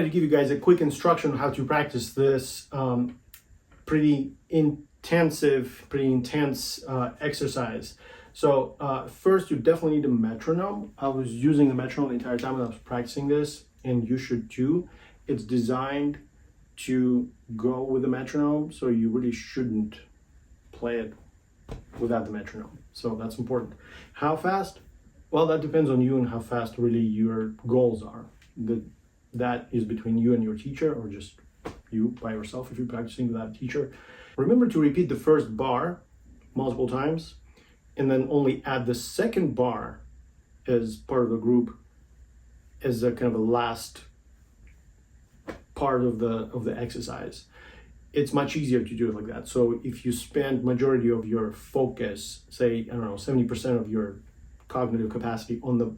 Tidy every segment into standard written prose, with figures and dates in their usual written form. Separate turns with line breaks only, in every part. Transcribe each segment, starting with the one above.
to give you guys a quick instruction on how to practice this pretty intense exercise. So first, you definitely need a metronome. I was using the metronome the entire time when I was practicing this, and you should too. It's designed to go with the metronome, so you really shouldn't play it without the metronome. So that's important. How fast? Well, that depends on you and how fast really your goals are. That is between you and your teacher, or just you by yourself if you're practicing without a teacher. Remember to repeat the first bar multiple times, and then only add the second bar as part of the group as a kind of a last part of the exercise. It's much easier to do it like that. So if you spend majority of your focus, say, I don't know, 70% of your cognitive capacity on the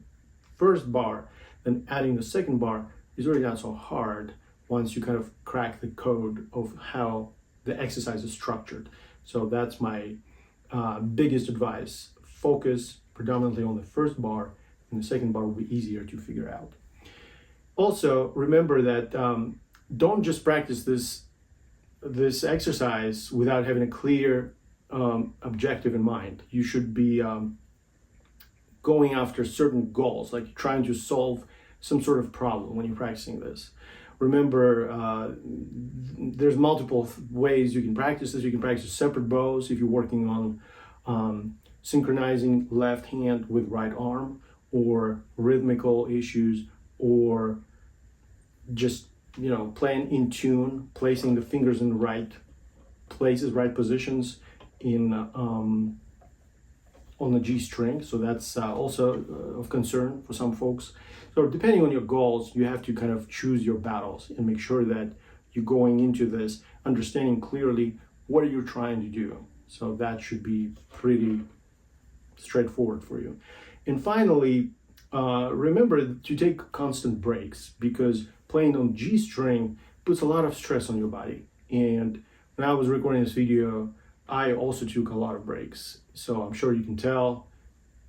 first bar, then adding the second bar is really not so hard once you kind of crack the code of how the exercise is structured. So that's my biggest advice. Focus predominantly on the first bar, and the second bar will be easier to figure out. Also, remember that don't just practice this exercise without having a clear objective in mind. You should be going after certain goals, like trying to solve some sort of problem when you're practicing this. Remember, there's multiple ways you can practice this. You can practice separate bows if you're working on synchronizing left hand with right arm, or rhythmical issues, or just, playing in tune, placing the fingers in the right places, right positions in on the G string. So that's also of concern for some folks. So depending on your goals, you have to kind of choose your battles and make sure that you're going into this understanding clearly what are you trying to do. So that should be pretty straightforward for you. And finally, remember to take constant breaks, because playing on G string puts a lot of stress on your body. And when I was recording this video, I also took a lot of breaks. So I'm sure you can tell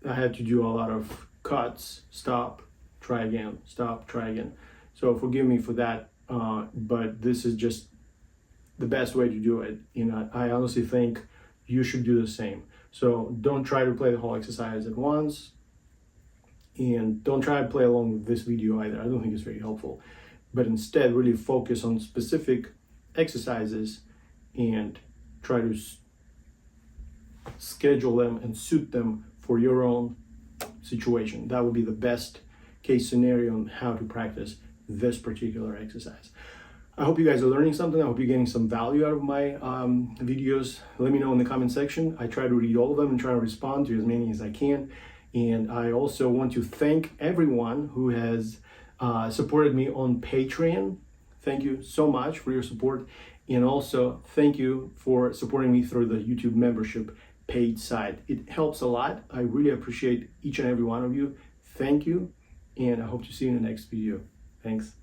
I had to do a lot of cuts, stop, try again, stop, try again. So forgive me for that, but this is just the best way to do it. I honestly think you should do the same. So don't try to play the whole exercise at once, and don't try to play along with this video either. I don't think it's very helpful, but instead really focus on specific exercises and try to schedule them and suit them for your own situation. That would be the best case scenario on how to practice this particular exercise. I hope you guys are learning something. I hope you're getting some value out of my videos. Let me know in the comment section. I try to read all of them and try to respond to as many as I can. And I also want to thank everyone who has supported me on Patreon. Thank you so much for your support. And also thank you for supporting me through the YouTube membership paid side. It helps a lot. I really appreciate each and every one of you. Thank you. And I hope to see you in the next video. Thanks.